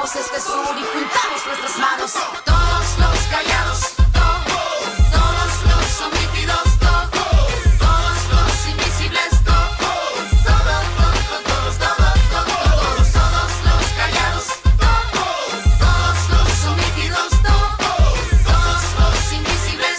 Levantamos este sur y juntamos nuestras manos. Todos los callados, todos los omitidos, todos los invisibles, todos los callados, todos los omitidos, todos los invisibles,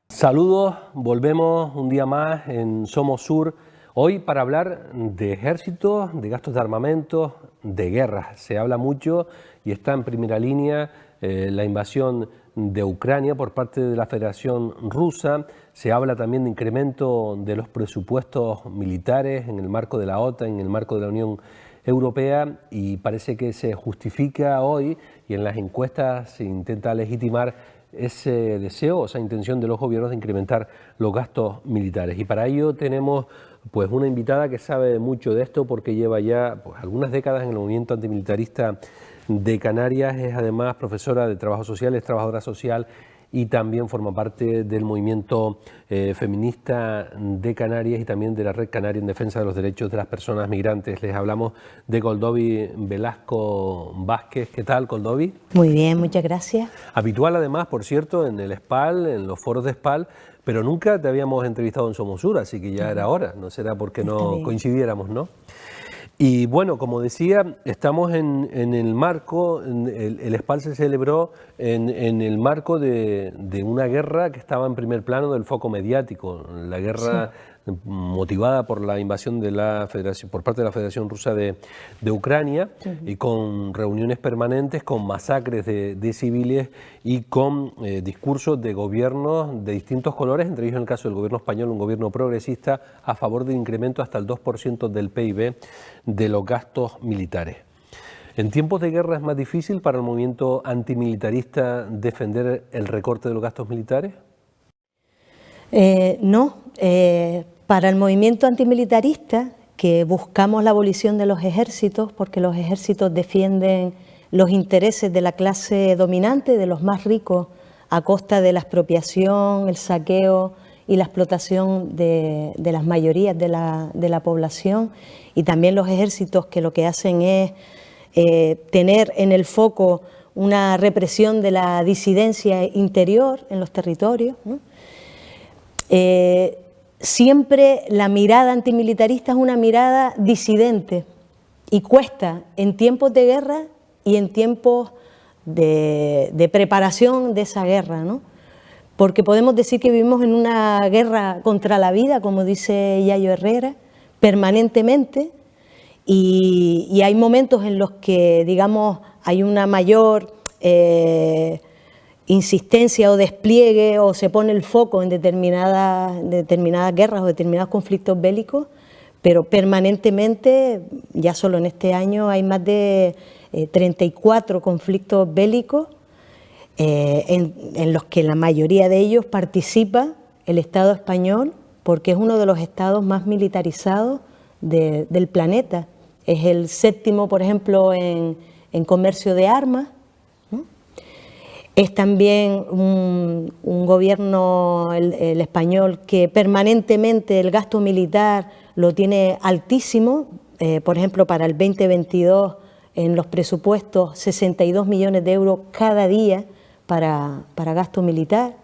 Saludos, volvemos un día más en Somos Sur, hoy para hablar de ejércitos, de gastos de armamentos, de guerras. Se habla mucho y está en primera línea la invasión de Ucrania por parte de la Federación Rusa. Se habla también de incremento de los presupuestos militares en el marco de la OTAN, en el marco de la Unión Europea, y parece que se justifica hoy y en las encuestas se intenta legitimar ese deseo o esa intención de los gobiernos de incrementar los gastos militares. Y para ello tenemos pues una invitada que sabe mucho de esto porque lleva ya pues algunas décadas en el movimiento antimilitarista de Canarias, es además profesora de Trabajo Social, es trabajadora social y también forma parte del movimiento feminista de Canarias y también de la Red Canaria en Defensa de los Derechos de las Personas Migrantes. Les hablamos de Goldovi Velasco Vázquez. ¿Qué tal, Goldovi? Muy bien, muchas gracias. Habitual además, por cierto, en el SPAL, en los foros de SPAL, pero nunca te habíamos entrevistado en Somos Sur, así que ya era hora, no será porque no coincidiéramos, ¿no? Y bueno, como decía, estamos en el marco, el SPAL se celebró en el marco de una guerra que estaba en primer plano del foco mediático, la guerra motivada por la invasión de la Federación, por parte de la Federación Rusa de Ucrania, y con reuniones permanentes, con masacres de civiles y con discursos de gobiernos de distintos colores, entre ellos en el caso del gobierno español, un gobierno progresista a favor del incremento hasta el 2% del PIB de los gastos militares. ¿En tiempos de guerra es más difícil para el movimiento antimilitarista defender el recorte de los gastos militares? No, para el movimiento antimilitarista, que buscamos la abolición de los ejércitos, porque los ejércitos defienden los intereses de la clase dominante, de los más ricos, a costa de la expropiación, el saqueo y la explotación de las mayorías de la población, y también los ejércitos que lo que hacen es tener en el foco una represión de la disidencia interior en los territorios, ¿no? Siempre la mirada antimilitarista es una mirada disidente y cuesta en tiempos de guerra y en tiempos de preparación de esa guerra, ¿no? Porque podemos decir que vivimos en una guerra contra la vida, como dice Yayo Herrera, permanentemente, y hay momentos en los que, digamos, hay una mayor insistencia o despliegue o se pone el foco en determinadas guerras o determinados conflictos bélicos, pero permanentemente, ya solo en este año hay más de 34 conflictos bélicos en los que la mayoría de ellos participa el Estado español, porque es uno de los estados más militarizados del planeta. Es el séptimo, por ejemplo, en comercio de armas. Es también un gobierno, el español, que permanentemente el gasto militar lo tiene altísimo. Por ejemplo, para el 2022, en los presupuestos, 62 millones de euros cada día para gasto militar.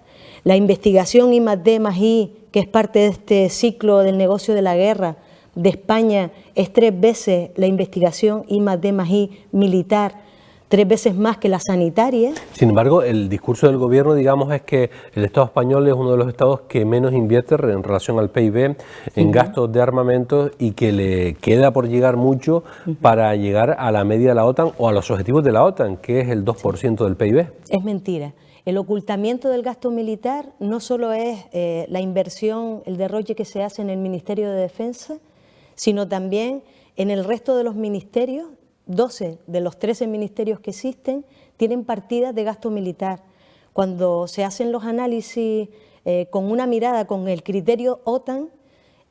La investigación I+D+I, que es parte de este ciclo del negocio de la guerra de España, es 3 veces la investigación I+D+I militar, 3 veces más que la sanitaria. Sin embargo, el discurso del gobierno, digamos, es que el Estado español es uno de los estados que menos invierte en relación al PIB en gastos de armamentos y que le queda por llegar mucho para llegar a la media de la OTAN o a los objetivos de la OTAN, que es el 2% del PIB. Es mentira. El ocultamiento del gasto militar no solo es la inversión, el derroche que se hace en el Ministerio de Defensa, sino también en el resto de los ministerios. 12 de los 13 ministerios que existen tienen partidas de gasto militar. Cuando se hacen los análisis con una mirada, con el criterio OTAN,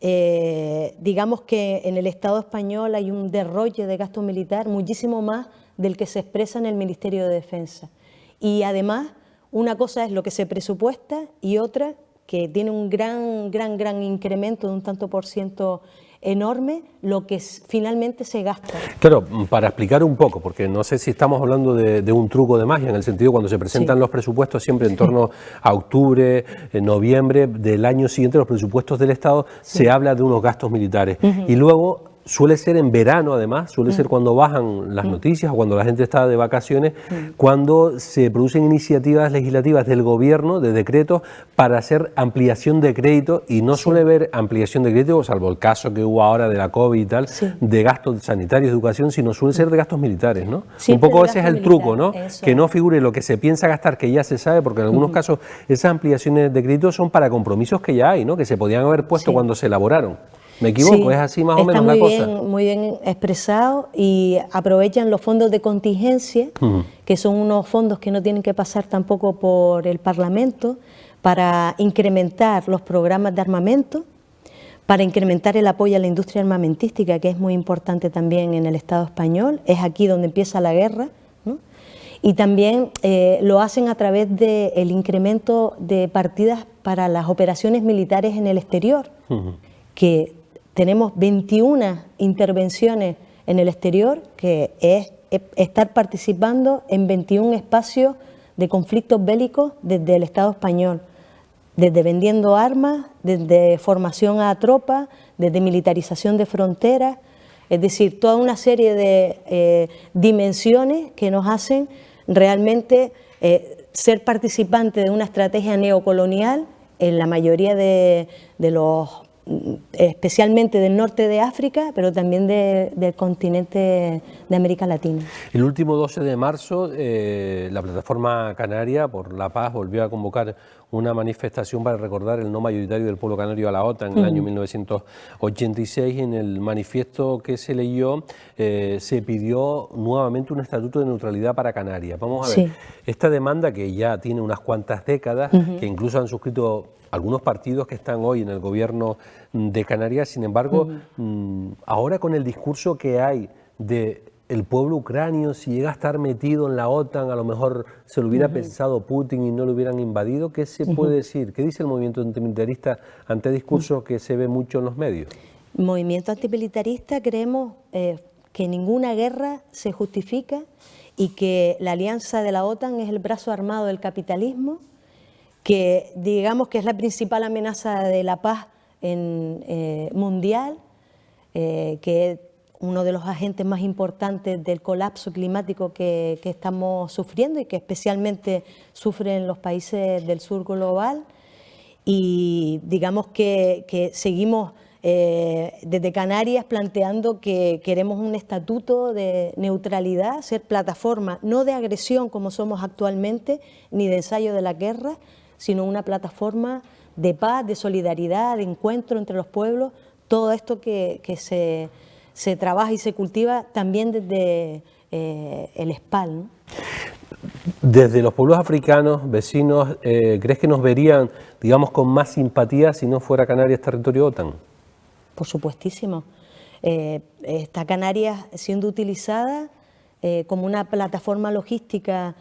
digamos que en el Estado español hay un derroche de gasto militar muchísimo más del que se expresa en el Ministerio de Defensa. Y además, una cosa es lo que se presupuesta y otra que tiene un gran incremento de un tanto por ciento enorme lo que finalmente se gasta. Claro, para explicar un poco, porque no sé si estamos hablando de un truco de magia, en el sentido cuando se presentan los presupuestos siempre en torno a octubre, noviembre del año siguiente, los presupuestos del Estado, se habla de unos gastos militares. Y luego suele ser en verano, además, suele ser cuando bajan las noticias o cuando la gente está de vacaciones, cuando se producen iniciativas legislativas del gobierno, de decretos, para hacer ampliación de crédito, y no suele haber ampliación de crédito, salvo el caso que hubo ahora de la COVID y tal, de gastos sanitarios, de educación, sino suele ser de gastos militares, ¿no? Siempre un poco de ese es gasto el truco, ¿no? militar, eso Que es. no figure lo que se piensa gastar, que ya se sabe, porque en algunos casos esas ampliaciones de crédito son para compromisos que ya hay, ¿no? Que se podían haber puesto cuando se elaboraron. ¿Me equivoco? Sí, ¿Es así más o menos está la muy cosa? bien, muy bien expresado, y aprovechan los fondos de contingencia, que son unos fondos que no tienen que pasar tampoco por el Parlamento, para incrementar los programas de armamento, para incrementar el apoyo a la industria armamentística, que es muy importante también en el Estado español. Es aquí donde empieza la guerra, ¿no? Y también lo hacen a través del incremento de partidas para las operaciones militares en el exterior, que tenemos 21 intervenciones en el exterior, que es estar participando en 21 espacios de conflictos bélicos desde el Estado español, desde vendiendo armas, desde formación a tropas, desde militarización de fronteras, es decir, toda una serie de dimensiones que nos hacen realmente ser participantes de una estrategia neocolonial en la mayoría de los, especialmente del norte de África, pero también del continente de América Latina. El último 12 de marzo, la Plataforma Canaria por la Paz volvió a convocar una manifestación para recordar el no mayoritario del pueblo canario a la OTAN en el año 1986. En el manifiesto que se leyó se pidió nuevamente un estatuto de neutralidad para Canarias. Vamos a ver, esta demanda que ya tiene unas cuantas décadas, que incluso han suscrito algunos partidos que están hoy en el gobierno de Canarias, sin embargo, ahora con el discurso que hay de el pueblo ucranio, si llega a estar metido en la OTAN, a lo mejor se lo hubiera pensado Putin y no lo hubieran invadido, ¿qué se puede decir? ¿Qué dice el movimiento antimilitarista ante discursos que se ve mucho en los medios? Movimiento antimilitarista creemos que ninguna guerra se justifica y que la alianza de la OTAN es el brazo armado del capitalismo, que digamos que es la principal amenaza de la paz mundial, que es uno de los agentes más importantes del colapso climático que estamos sufriendo y que especialmente sufren los países del sur global. Y digamos que seguimos desde Canarias planteando que queremos un estatuto de neutralidad, ser plataforma no de agresión como somos actualmente, ni de ensayo de la guerra, sino una plataforma de paz, de solidaridad, de encuentro entre los pueblos, todo esto que se trabaja y se cultiva también desde el SPAL, ¿no? Desde los pueblos africanos, vecinos, ¿crees que nos verían, digamos, con más simpatía si no fuera Canarias territorio OTAN? Por supuestísimo. Está Canarias siendo utilizada como una plataforma logística,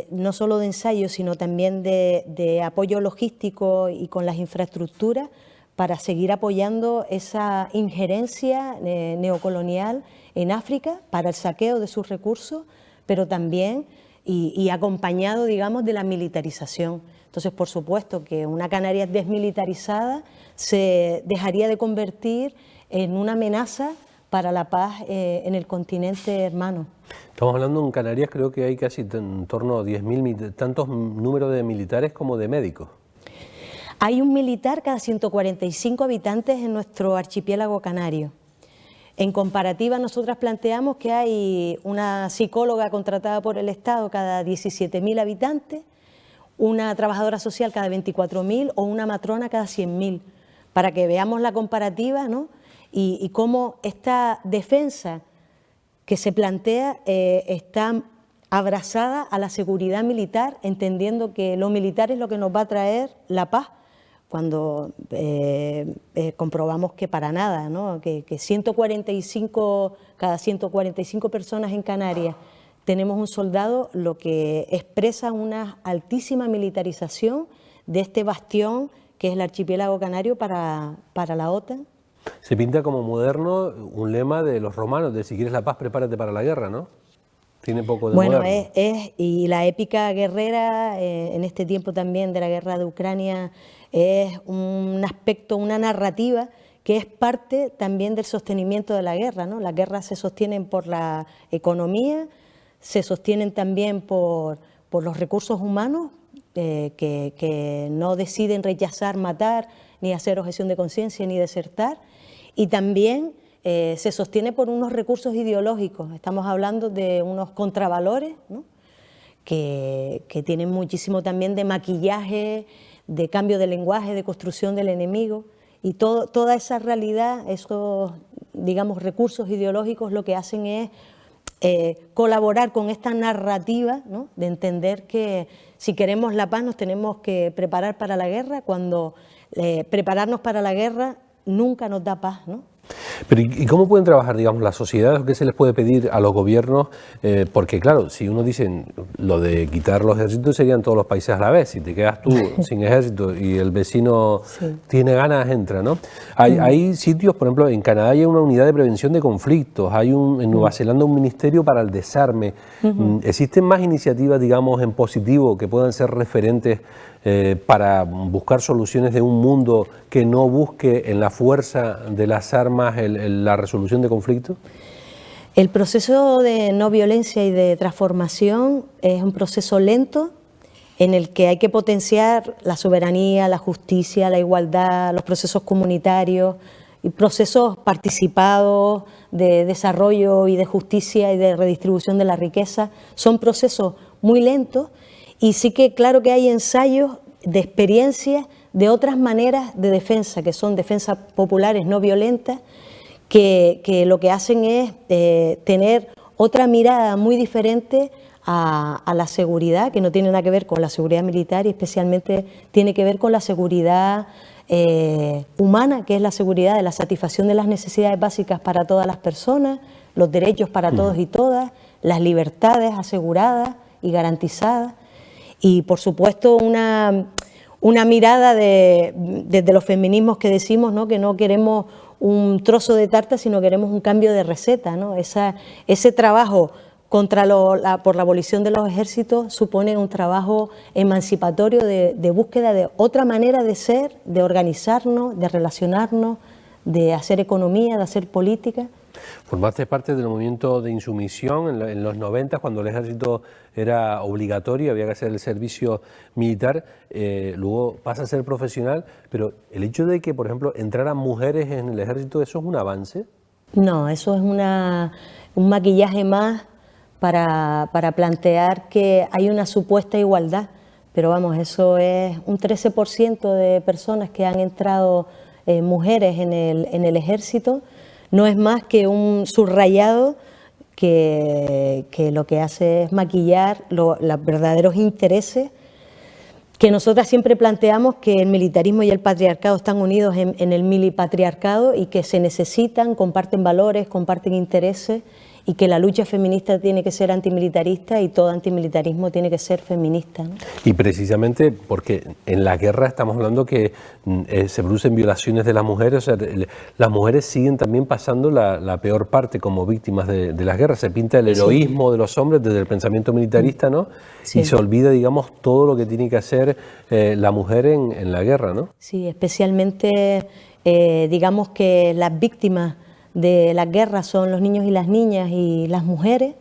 no solo de ensayo, sino también de apoyo logístico y con las infraestructuras para seguir apoyando esa injerencia neocolonial en África para el saqueo de sus recursos, pero también y acompañado, digamos, de la militarización. Entonces, por supuesto que una Canarias desmilitarizada se dejaría de convertir en una amenaza para la paz en el continente hermano. Estamos hablando en Canarias, creo que hay casi en torno a 10.000, tantos números de militares como de médicos. Hay un militar cada 145 habitantes en nuestro archipiélago canario. En comparativa, nosotras planteamos que hay una psicóloga contratada por el Estado cada 17.000 habitantes, una trabajadora social cada 24.000 o una matrona cada 100.000, para que veamos la comparativa, ¿no? Y cómo esta defensa que se plantea está abrazada a la seguridad militar, entendiendo que lo militar es lo que nos va a traer la paz, cuando comprobamos que para nada, ¿no? Que 145, cada 145 personas en Canarias tenemos un soldado, lo que expresa una altísima militarización de este bastión que es el archipiélago canario para la OTAN. Se pinta como moderno un lema de los romanos, de si quieres la paz, prepárate para la guerra, ¿no? Tiene poco de Bueno, moderno. y la épica guerrera, en este tiempo también de la guerra de Ucrania, es un aspecto, una narrativa que es parte también del sostenimiento de la guerra, ¿no? Las guerras se sostienen por la economía, se sostienen también por los recursos humanos, que no deciden rechazar, matar, ni hacer objeción de conciencia, ni desertar, y también se sostiene por unos recursos ideológicos. Estamos hablando de unos contravalores, ¿no? que tienen muchísimo también de maquillaje, de cambio de lenguaje, de construcción del enemigo, y toda esa realidad, esos, digamos, recursos ideológicos, lo que hacen es colaborar con esta narrativa, ¿no? De entender que si queremos la paz nos tenemos que preparar para la guerra, cuando prepararnos para la guerra nunca nos da paz, ¿no? Pero ¿y cómo pueden trabajar, digamos, las sociedades? ¿Qué se les puede pedir a los gobiernos? Porque claro, si uno dice lo de quitar los ejércitos, serían todos los países a la vez. Si te quedas tú sin ejército y el vecino tiene ganas, entra, ¿no? Hay sitios, por ejemplo, en Canadá hay una unidad de prevención de conflictos, hay en Nueva Zelanda un ministerio para el desarme. ¿Existen más iniciativas, digamos, en positivo que puedan ser referentes para buscar soluciones de un mundo que no busque en la fuerza de las armas la resolución de conflictos? El proceso de no violencia y de transformación es un proceso lento en el que hay que potenciar la soberanía, la justicia, la igualdad, los procesos comunitarios y procesos participados de desarrollo y de justicia y de redistribución de la riqueza. Son procesos muy lentos. Y sí que claro que hay ensayos de experiencias de otras maneras de defensa, que son defensas populares no violentas, que lo que hacen es tener otra mirada muy diferente a la seguridad, que no tiene nada que ver con la seguridad militar y especialmente tiene que ver con la seguridad humana, que es la seguridad de la satisfacción de las necesidades básicas para todas las personas, los derechos para todos y todas, las libertades aseguradas y garantizadas. Y, por supuesto, una mirada desde los feminismos que decimos, ¿no? Que no queremos un trozo de tarta, sino queremos un cambio de receta, ¿no? Ese trabajo por la abolición de los ejércitos supone un trabajo emancipatorio de búsqueda de otra manera de ser, de organizarnos, de relacionarnos, de hacer economía, de hacer política. Formaste parte del movimiento de insumisión en los 90, cuando el ejército era obligatorio, había que hacer el servicio militar, luego pasa a ser profesional, pero el hecho de que, por ejemplo, entraran mujeres en el ejército, ¿eso es un avance? No, eso es un maquillaje más para plantear que hay una supuesta igualdad, pero vamos, eso es un 13% de personas que han entrado mujeres en el ejército. No es más que un subrayado que lo que hace es maquillar los verdaderos intereses que nosotras siempre planteamos, que el militarismo y el patriarcado están unidos en el milipatriarcado y que se necesitan, comparten valores, comparten intereses, y que la lucha feminista tiene que ser antimilitarista y todo antimilitarismo tiene que ser feminista, ¿no? Y precisamente porque en la guerra estamos hablando que se producen violaciones de las mujeres, o sea, las mujeres siguen también pasando la peor parte como víctimas de las guerras. Se pinta el heroísmo de los hombres desde el pensamiento militarista, ¿no? Sí. Y se olvida, digamos, todo lo que tiene que hacer la mujer en la guerra, ¿no? Sí, especialmente digamos que las víctimas de las guerras son los niños y las niñas y las mujeres,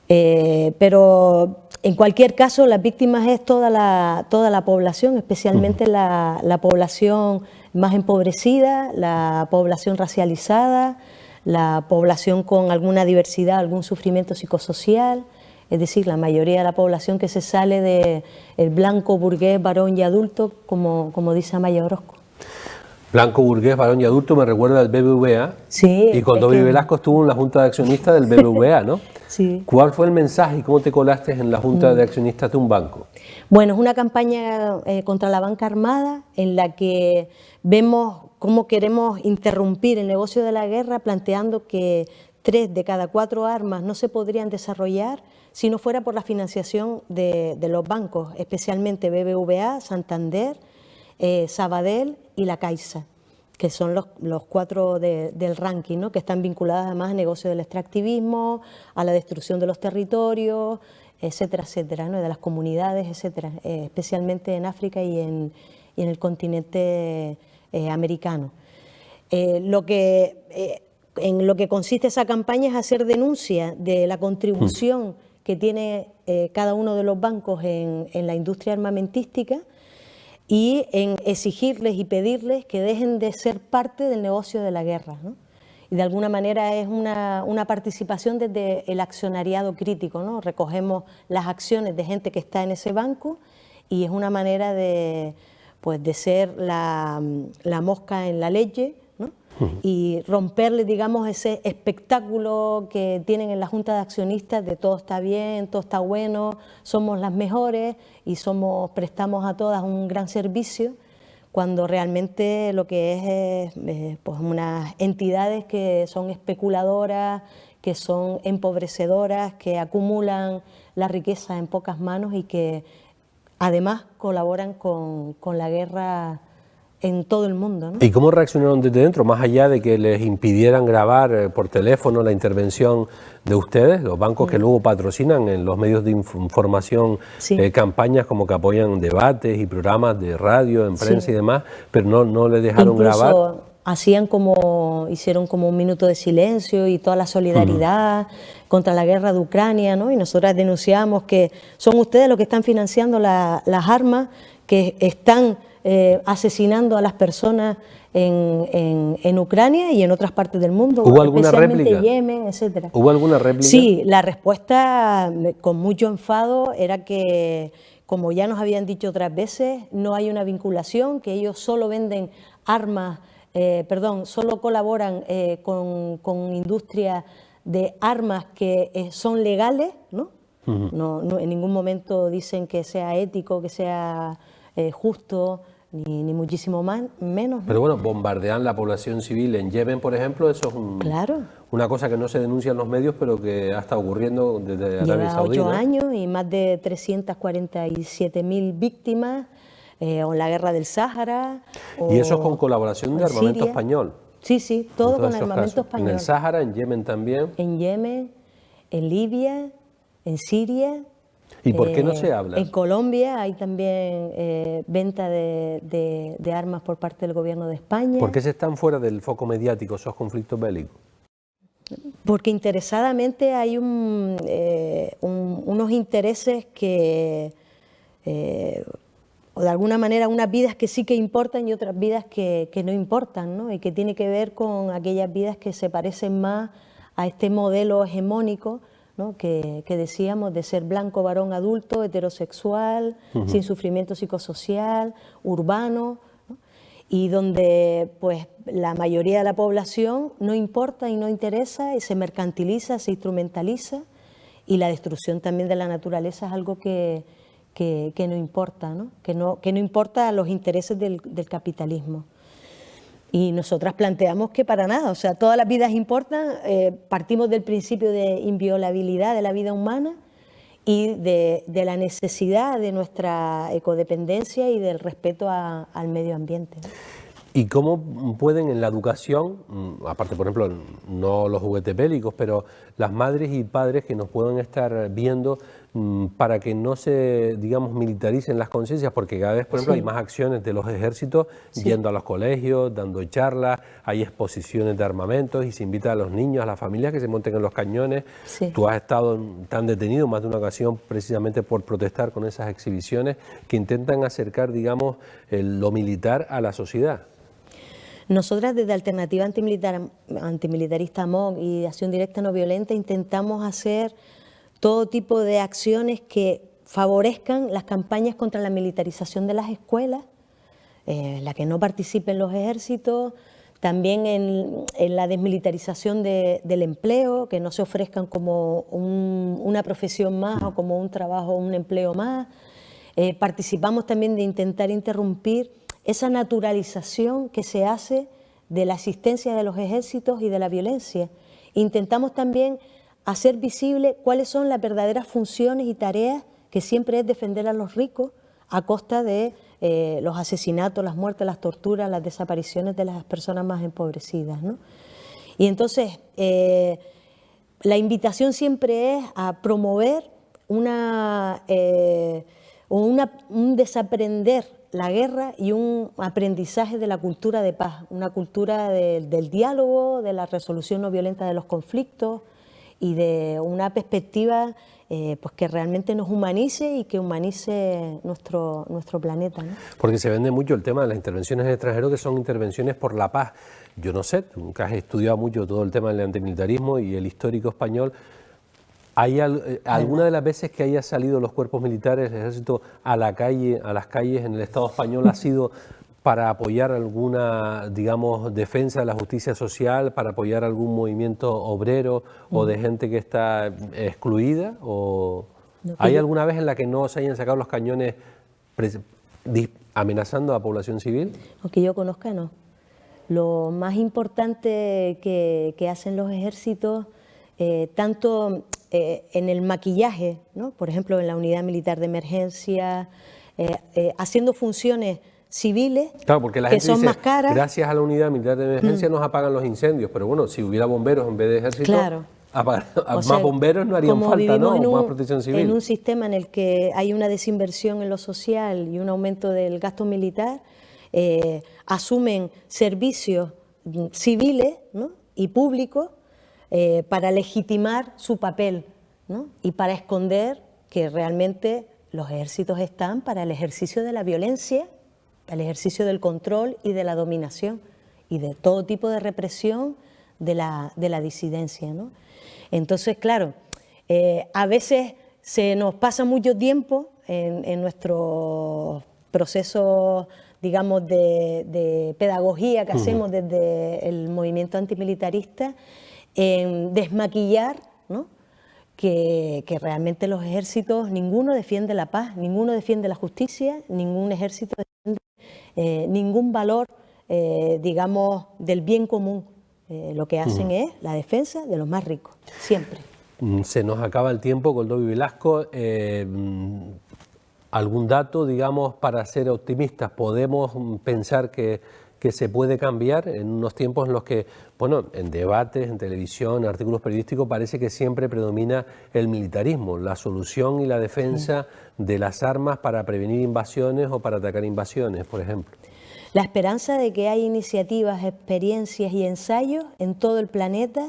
pero en cualquier caso las víctimas es toda la población, especialmente la población más empobrecida, la población racializada, la población con alguna diversidad, algún sufrimiento psicosocial, es decir, la mayoría de la población que se sale del blanco, burgués, varón y adulto, como dice Amaya Orozco. Blanco, burgués, varón y adulto me recuerda al BBVA. Sí. Y cuando David Velasco estuvo en la Junta de Accionistas del BBVA, ¿no? Sí. ¿Cuál fue el mensaje y cómo te colaste en la Junta de Accionistas de un banco? Bueno, es una campaña contra la banca armada en la que vemos cómo queremos interrumpir el negocio de la guerra, planteando que 3 de cada 4 armas no se podrían desarrollar si no fuera por la financiación de los bancos, especialmente BBVA, Santander, Sabadell y la Caixa, que son los 4 del ranking, ¿no? Que están vinculadas además al negocio del extractivismo, a la destrucción de los territorios, etcétera, etcétera, ¿no? De las comunidades, etcétera, especialmente en África y en el continente americano. En lo que consiste esa campaña es hacer denuncia de la contribución que tiene cada uno de los bancos en la industria armamentística y en exigirles y pedirles que dejen de ser parte del negocio de la guerra, ¿no? Y de alguna manera es una participación desde el accionariado crítico, ¿no? Recogemos las acciones de gente que está en ese banco y es una manera de ser la mosca en la leche, ¿no? Y romperle, digamos, ese espectáculo que tienen en la Junta de Accionistas de todo está bien, todo está bueno, somos las mejores y prestamos a todas un gran servicio, cuando realmente lo que es pues unas entidades que son especuladoras, que son empobrecedoras, que acumulan la riqueza en pocas manos y que además colaboran con la guerra en todo el mundo, ¿no? ¿Y cómo reaccionaron desde dentro, más allá de que les impidieran grabar por teléfono la intervención de ustedes, los bancos que luego patrocinan en los medios de información campañas como que apoyan debates y programas de radio, en prensa y demás, pero no les dejaron grabar? Hicieron como un minuto de silencio y toda la solidaridad contra la guerra de Ucrania, ¿no? Y nosotras denunciamos que son ustedes los que están financiando las armas, que están asesinando a las personas en Ucrania y en otras partes del mundo, ¿Hubo alguna especialmente réplica? Yemen, etcétera. ¿Hubo alguna réplica? Sí, la respuesta con mucho enfado era que, como ya nos habían dicho otras veces, no hay una vinculación, que ellos solo venden armas, solo colaboran con industria de armas que son legales, ¿no? No, en ningún momento dicen que sea ético, que sea justo, ni muchísimo menos, ¿no? Pero bueno, bombardean la población civil en Yemen, por ejemplo, eso es una cosa que no se denuncia en los medios, pero que ha estado ocurriendo desde Arabia Saudí. Lleva 8 años y más de 347.000 víctimas, o en la guerra del Sáhara. Y eso es con colaboración de armamento español. Sí, todo con armamento español. En el Sáhara, en Yemen también. En Yemen, en Libia, en Siria. ¿Y por qué no se habla? En Colombia hay también venta de armas por parte del gobierno de España. ¿Por qué se están fuera del foco mediático esos conflictos bélicos? Porque interesadamente hay unos intereses que, o de alguna manera, unas vidas que sí que importan y otras vidas que no importan, ¿no? Y que tiene que ver con aquellas vidas que se parecen más a este modelo hegemónico, ¿no? que decíamos, de ser blanco, varón, adulto, heterosexual, sin sufrimiento psicosocial, urbano, ¿no? Y donde pues la mayoría de la población no importa y no interesa, y se mercantiliza, se instrumentaliza, y la destrucción también de la naturaleza es algo que no importa, ¿no? Que no importa a los intereses del capitalismo. Y nosotras planteamos que para nada, o sea, todas las vidas importan, partimos del principio de inviolabilidad de la vida humana y de la necesidad de nuestra ecodependencia y del respeto al medio ambiente, ¿no? ¿Y cómo pueden en la educación, aparte por ejemplo, no los juguetes bélicos, pero las madres y padres que nos puedan estar viendo, para que no se, digamos, militaricen las conciencias? Porque cada vez, por ejemplo, hay más acciones de los ejércitos yendo a los colegios, dando charlas, hay exposiciones de armamentos y se invita a los niños, a las familias que se monten en los cañones. Tú has estado tan detenido más de una ocasión precisamente por protestar con esas exhibiciones que intentan acercar, digamos, lo militar a la sociedad. Nosotras desde Alternativa Antimilitarista MOC y Acción Directa No Violenta intentamos hacer todo tipo de acciones que favorezcan las campañas contra la militarización de las escuelas, la que no participen los ejércitos, también en la desmilitarización del empleo, que no se ofrezcan como una profesión más o como un trabajo, un empleo más. Participamos también de intentar interrumpir esa naturalización que se hace de la existencia de los ejércitos y de la violencia. Intentamos también hacer visible cuáles son las verdaderas funciones y tareas, que siempre es defender a los ricos a costa de los asesinatos, las muertes, las torturas, las desapariciones de las personas más empobrecidas, ¿no? Y entonces, la invitación siempre es a promover un desaprender la guerra y un aprendizaje de la cultura de paz, una cultura del diálogo, de la resolución no violenta de los conflictos y de una perspectiva pues que realmente nos humanice y que humanice nuestro planeta, ¿no? Porque se vende mucho el tema de las intervenciones en extranjero, que son intervenciones por la paz. Yo no sé, tú nunca has estudiado mucho todo el tema del antimilitarismo y el histórico español. ¿Hay alguna de las veces que haya salido los cuerpos militares, el ejército, a la calle, a las calles en el Estado español, ha sido para apoyar alguna, digamos, defensa de la justicia social, para apoyar algún movimiento obrero o de gente que está excluida? ¿O hay alguna vez en la que no se hayan sacado los cañones amenazando a la población civil? Aunque yo conozca, no. Lo más importante que hacen los ejércitos, tanto en el maquillaje, ¿no? Por ejemplo, en la unidad militar de emergencia, haciendo funciones civiles, claro, porque la que gente son dice, más caras. gracias a la unidad militar de emergencia nos apagan los incendios, pero bueno, si hubiera bomberos en vez de ejército, claro. Más bomberos no harían falta, ¿no? Más protección civil. En un sistema en el que hay una desinversión en lo social y un aumento del gasto militar, asumen servicios civiles, ¿no? y públicos para legitimar su papel, ¿no? y para esconder que realmente los ejércitos están para el ejercicio de la violencia, el ejercicio del control y de la dominación y de todo tipo de represión de la disidencia, ¿no? Entonces, claro, a veces se nos pasa mucho tiempo en nuestros procesos, digamos, de pedagogía que hacemos desde el movimiento antimilitarista, en desmaquillar, ¿no? que realmente los ejércitos, ninguno defiende la paz, ninguno defiende la justicia, ningún ejército defiende ningún valor, digamos, del bien común. Lo que hacen es la defensa de los más ricos, siempre. Se nos acaba el tiempo, Goldovi Velasco. ¿Algún dato, digamos, para ser optimistas? ¿Podemos pensar que se puede cambiar en unos tiempos en los que, bueno, en debates, en televisión, en artículos periodísticos, parece que siempre predomina el militarismo, la solución y la defensa de las armas para prevenir invasiones o para atacar invasiones, por ejemplo? La esperanza de que hay iniciativas, experiencias y ensayos en todo el planeta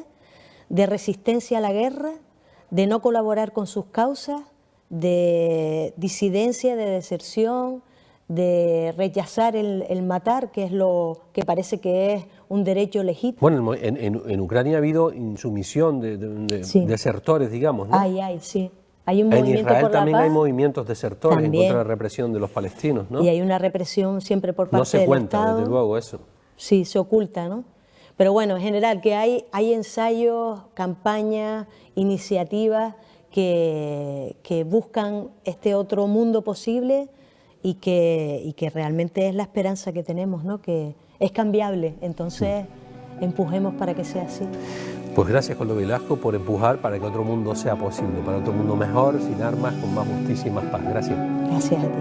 de resistencia a la guerra, de no colaborar con sus causas, de disidencia, de deserción, de rechazar el matar, que es lo que parece que es un derecho legítimo. Bueno, en Ucrania ha habido insumisión de sí. desertores, digamos, ¿no? Sí. Hay un movimiento en Israel por la también paz. hay movimientos desertores También. en contra de la represión de los palestinos, ¿no? Y hay una represión siempre por parte no se del cuenta, Estado. desde luego, eso. Sí, se oculta, ¿no? Pero bueno, en general, que hay ensayos, campañas, iniciativas que buscan este otro mundo posible y que realmente es la esperanza que tenemos, ¿no? Que es cambiable, entonces empujemos para que sea así. Pues gracias, Goldovi Velasco, por empujar para que otro mundo sea posible, para otro mundo mejor, sin armas, con más justicia y más paz. Gracias. Gracias a ti.